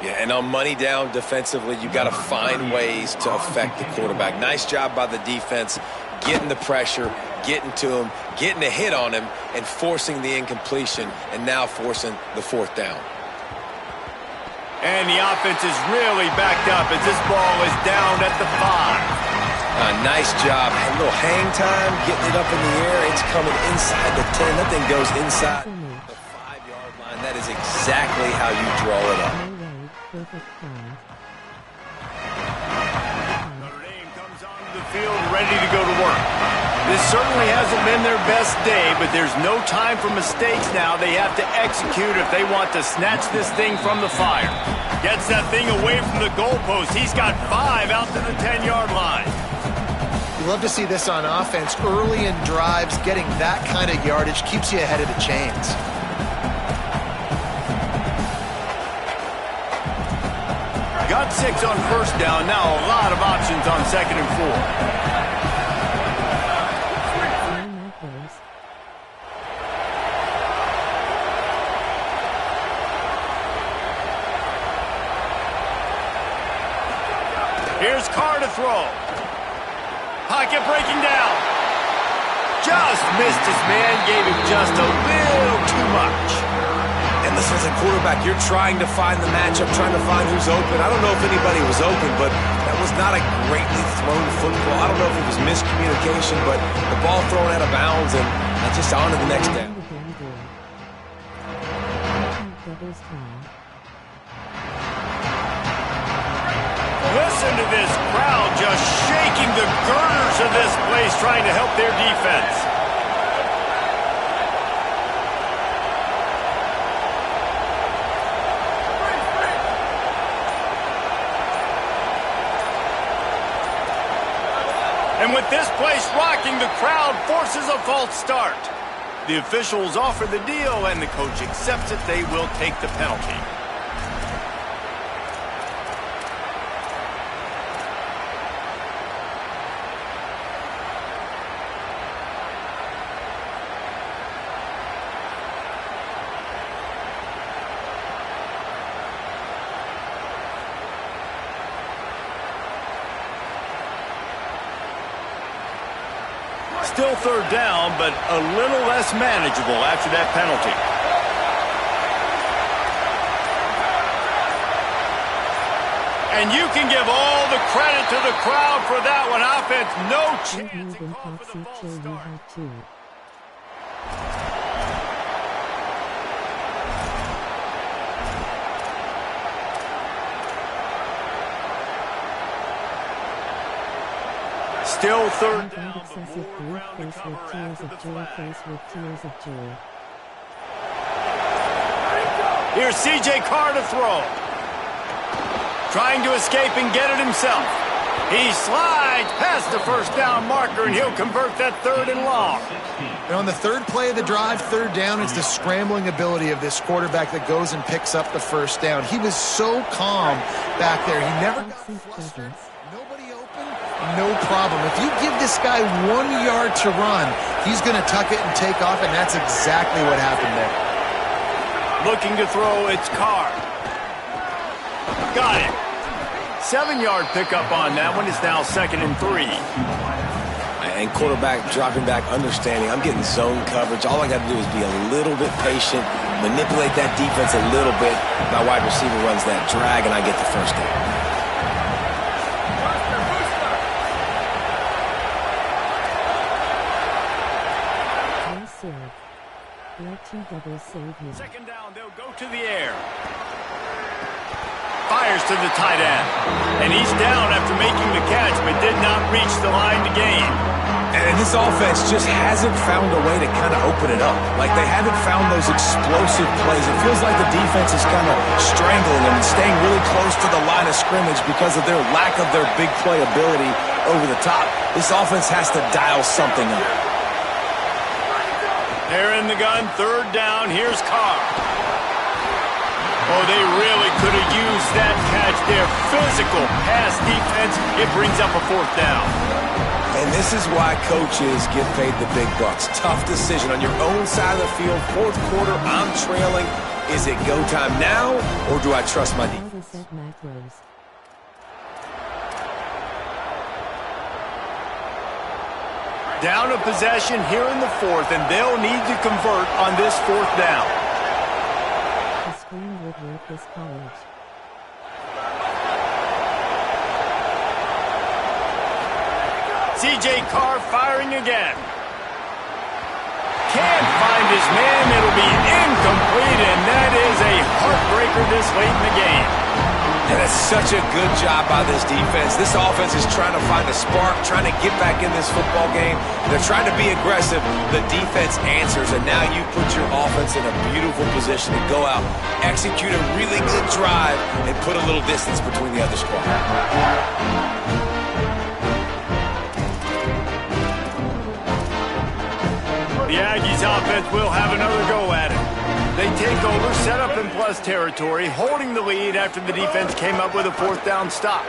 Yeah, and on money down defensively, you got to find ways to affect the quarterback. Nice job by the defense, getting the pressure, getting to him, getting a hit on him, and forcing the incompletion, and now forcing the 4th down. And the offense is really backed up as this ball is down at the 5. Nice job. A little hang time, getting it up in the air. It's coming inside the 10. That thing goes inside the 5-yard line. That is exactly how you draw it up. Notre Dame comes onto the field ready to go to work. This certainly hasn't been their best day, but there's no time for mistakes now. They have to execute if they want to snatch this thing from the fire. Gets that thing away from the goalpost. He's got 5 out to the 10-yard line. You love to see this on offense. Early in drives, getting that kind of yardage keeps you ahead of the chains. Got 6 on first down. Now a lot of options on 2nd and 4. Here's Carr to throw. Pocket breaking down. Just missed his man, gave him just a little too much. And listen, as a quarterback, you're trying to find the matchup, trying to find who's open. I don't know if anybody was open, but that was not a greatly thrown football. I don't know if it was miscommunication, but the ball thrown out of bounds and just on to the next down. Listen to this crowd just shaking the girders of this place, trying to help their defense. And with this place rocking, the crowd forces a false start. The officials offer the deal, and the coach accepts it. They will take the penalty. Still 3rd down, but a little less manageable after that penalty. And you can give all the credit to the crowd for that one. Offense, no chance to call for the false start. Still 3rd down. Excessive grief faced with tears of joy, faced with tears of joy. Here's C.J. Carr to throw. Trying to escape and get it himself. He slides past the first down marker, and he'll convert that 3rd and long. And on the 3rd play of the drive, 3rd down, it's the scrambling ability of this quarterback that goes and picks up the first down. He was so calm back there. He never got flustered. Nobody open, no problem. If you give this guy 1 yard to run, he's going to tuck it and take off, and that's exactly what happened there. Looking to throw, it's Carr. Got it. 7-yard pickup on that one. Is now 2nd and 3. And quarterback dropping back, understanding I'm getting zone coverage. All I got to do is be a little bit patient, manipulate that defense a little bit. My wide receiver runs that drag, and I get the first down. Second down, they'll go to the air. Fires to the tight end. And he's down after making the catch, but did not reach the line to gain. And this offense just hasn't found a way to kind of open it up. Like, they haven't found those explosive plays. It feels like the defense is kind of strangling them and staying really close to the line of scrimmage because of their lack of their big play ability over the top. This offense has to dial something up. They're in the gun, 3rd down. Here's Carr. Oh, they really could have used that catch there. Physical pass defense. It brings up a 4th down. And this is why coaches get paid the big bucks. Tough decision on your own side of the field. 4th quarter, I'm trailing. Is it go time now, or do I trust my defense? Down a possession here in the 4th, and they'll need to convert on this 4th down. The screen would work this college. C.J. Carr firing again. Can't find his man. It'll be incomplete, and that is a heartbreaker this late in the game. And it's such a good job by this defense. This offense is trying to find a spark, trying to get back in this football game. They're trying to be aggressive. The defense answers, and now you put your offense in a beautiful position to go out, execute a really good drive, and put a little distance between the other squad. The Aggies offense will have another go at it. They take over, set up in plus territory, holding the lead after the defense came up with a fourth down stop.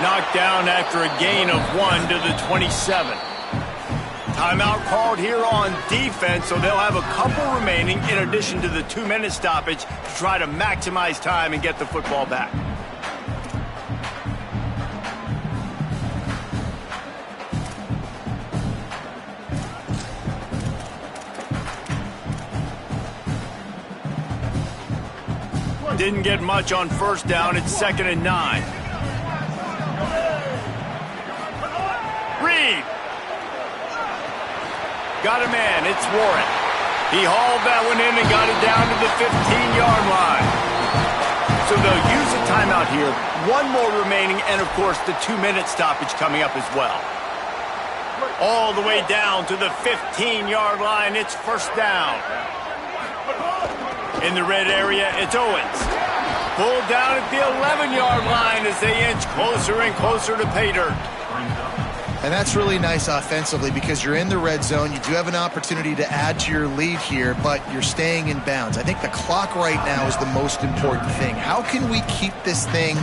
Knocked down after a gain of 1 to the 27. Timeout called here on defense, so they'll have a couple remaining in addition to the 2-minute stoppage to try to maximize time and get the football back. Didn't get much on first down. It's 2nd and 9. Reed. Got a man. It's Warren. He hauled that one in and got it down to the 15-yard line. So they'll use a timeout here. One more remaining, and, of course, the 2-minute stoppage coming up as well. All the way down to the 15-yard line. It's first down. In the red area, it's Owens. Pulled down at the 11-yard line as they inch closer and closer to pay dirt. And that's really nice offensively because you're in the red zone. You do have an opportunity to add to your lead here, but you're staying in bounds. I think the clock right now is the most important thing. How can we keep this thing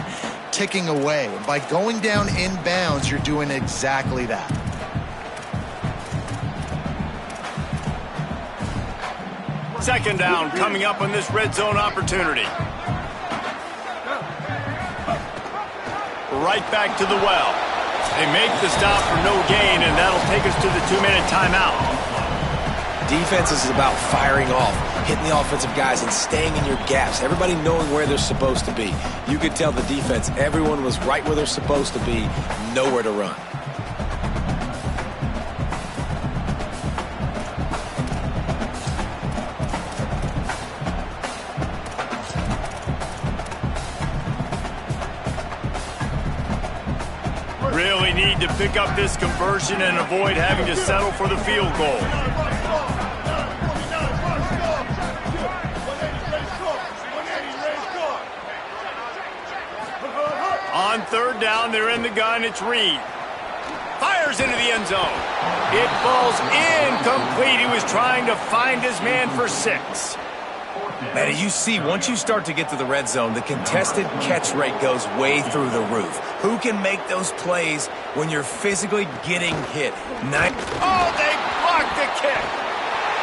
ticking away? And by going down in bounds, you're doing exactly that. Second down coming up on this red zone opportunity. Right back to the well. They make the stop for no gain, and that'll take us to the 2-minute timeout. Defense is about firing off, hitting the offensive guys and staying in your gaps. Everybody knowing where they're supposed to be. You could tell the defense, everyone was right where they're supposed to be, nowhere to run. Really need to pick up this conversion and avoid having to settle for the field goal. On third down, they're in the gun. It's Reed. Fires into the end zone. It falls incomplete. He was trying to find his man for 6. Man, you see, once you start to get to the red zone, the contested catch rate goes way through the roof. Who can make those plays when you're physically getting hit? Oh, they blocked the kick.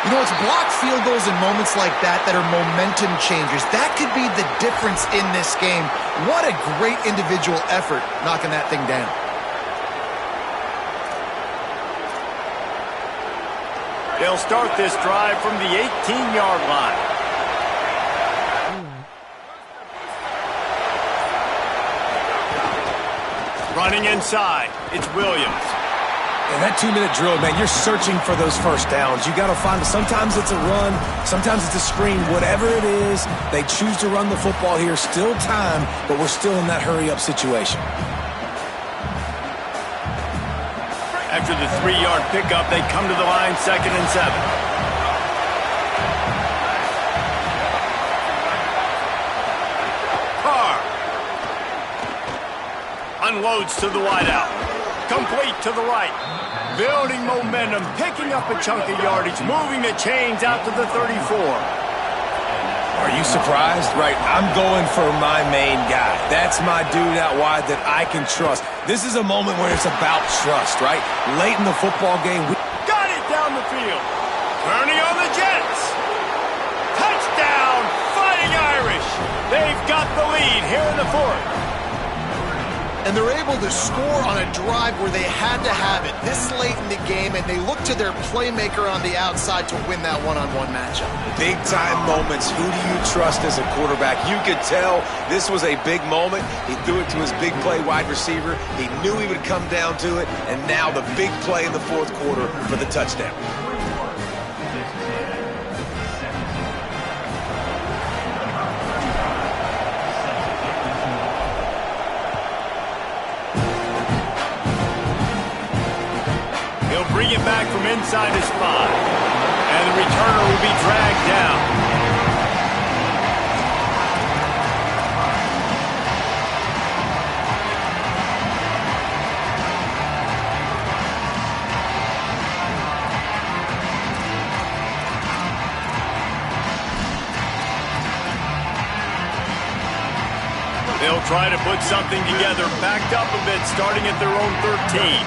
You know, it's blocked field goals in moments like that are momentum changers. That could be the difference in this game. What a great individual effort knocking that thing down. They'll start this drive from the 18-yard line. Running inside, it's Williams. And that 2-minute drill, man, you're searching for those first downs. You got to find it. Sometimes it's a run, sometimes it's a screen. Whatever it is, they choose to run the football here. Still time, but we're still in that hurry-up situation. After the 3-yard pickup, they come to the line 2nd and 7. Unloads to the wideout. Complete to the right. Building momentum, picking up a chunk of yardage, moving the chains out to the 34. Are you surprised? Right, I'm going for my main guy. That's my dude out wide that I can trust. This is a moment where it's about trust, right? Late in the football game. Got it down the field. Turning on the Jets. Touchdown, Fighting Irish. They've got the lead here in the 4th. And they're able to score on a drive where they had to have it this late in the game, and they look to their playmaker on the outside to win that one-on-one matchup. Big-time moments. Who do you trust as a quarterback? You could tell this was a big moment. He threw it to his big play wide receiver. He knew he would come down to it, and now the big play in the 4th quarter for the touchdown. back from inside his 5. And the returner will be dragged down. They'll try to put something together, backed up a bit, starting at their own 13.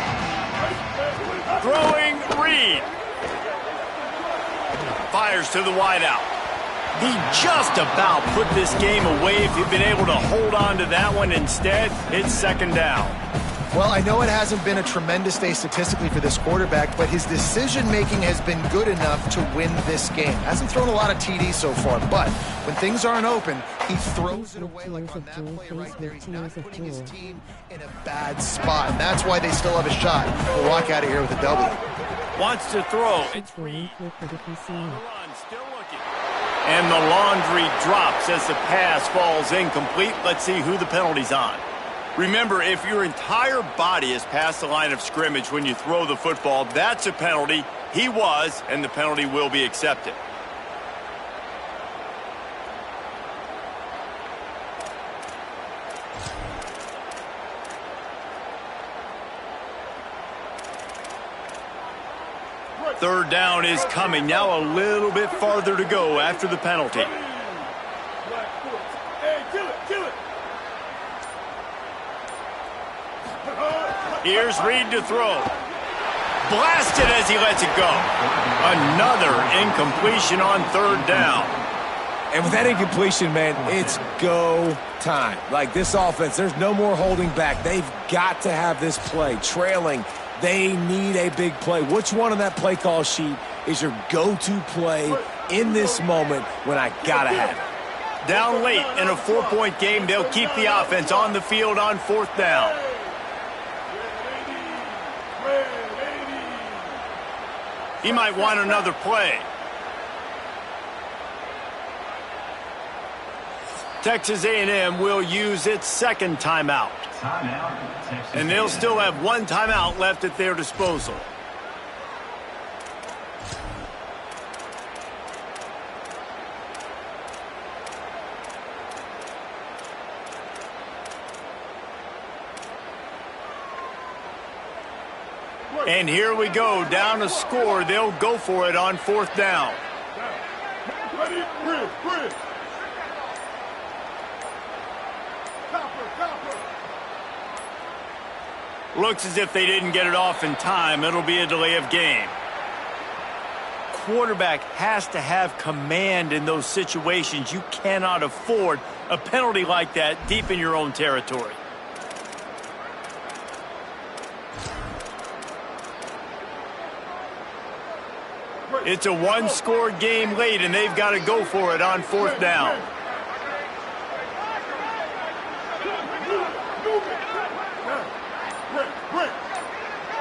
Throwing, Reed. Fires to the wideout. He just about put this game away. If he'd been able to hold on to that one instead, it's second down. Well, I know it hasn't been a tremendous day statistically for this quarterback, but his decision-making has been good enough to win this game. Hasn't thrown a lot of TDs so far, but when things aren't open, he throws it away like on that play right there. He's not putting his team in a bad spot, and that's why they still have a shot to walk out of here with a W. Wants to throw. It's Reed. Still looking. And the laundry drops as the pass falls incomplete. Let's see who the penalty's on. Remember, if your entire body is past the line of scrimmage when you throw the football, that's a penalty. He was, and the penalty will be accepted. Third down is coming. Now a little bit farther to go after the penalty. Here's Reed to throw. Blasted as he lets it go. Another incompletion on third down. And with that incompletion, man, it's go time. Like this offense, there's no more holding back. They've got to have this play. Trailing, they need a big play. Which one on that play call sheet is your go-to play in this moment when I gotta have it? Down late in a 4-point game, they'll keep the offense on the field on fourth down. He might want another play. Texas A&M will use its second timeout. And they'll still have one timeout left at their disposal. And here we go, down a score. They'll go for it on fourth down. Ready, Reed. Looks as if they didn't get it off in time. It'll be a delay of game. Quarterback has to have command in those situations. You cannot afford a penalty like that deep in your own territory. It's a one-score game late, and they've got to go for it on fourth down.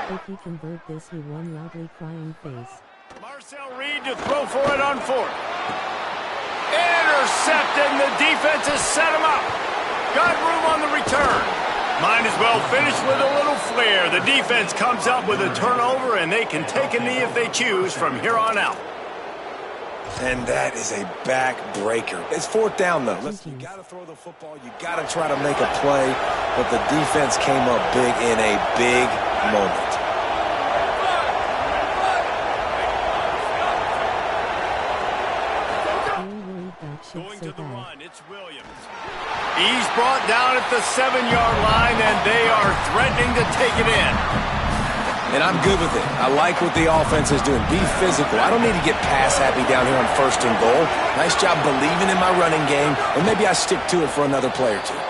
If he convert this, he won loudly crying face. Marcel Reed to throw for it on fourth. Intercepted, and the defense has set him up. Got room on the return. Might as well finish with a little flair. The defense comes up with a turnover, and they can take a knee if they choose from here on out. And that is a backbreaker. It's fourth down, though. Listen, you got to throw the football. You got to try to make a play. But the defense came up big in a big moment. Going to the run, it's Williams. He's brought down at the 7-yard line, and they are threatening to take it in. And I'm good with it. I like what the offense is doing. Be physical. I don't need to get pass happy down here on first and goal. Nice job believing in my running game, and maybe I stick to it for another play or two.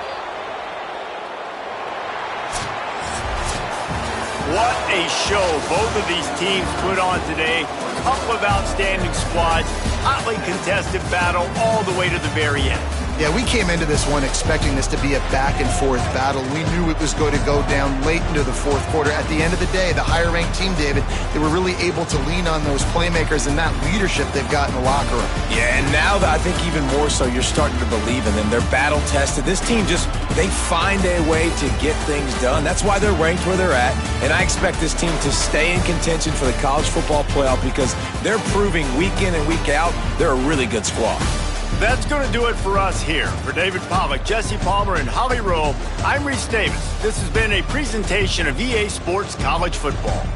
What a show both of these teams put on today. Couple of outstanding squads, hotly contested battle all the way to the very end. Yeah, we came into this one expecting this to be a back-and-forth battle. We knew it was going to go down late into the fourth quarter. At the end of the day, the higher-ranked team, David, they were really able to lean on those playmakers and that leadership they've got in the locker room. Yeah, and now I think even more so, you're starting to believe in them. They're battle-tested. This team they find a way to get things done. That's why they're ranked where they're at, and I expect this team to stay in contention for the college football playoff because they're proving week in and week out they're a really good squad. That's going to do it for us here. For David Pollack, Jesse Palmer, and Holly Rowe, I'm Reese Davis. This has been a presentation of EA Sports College Football.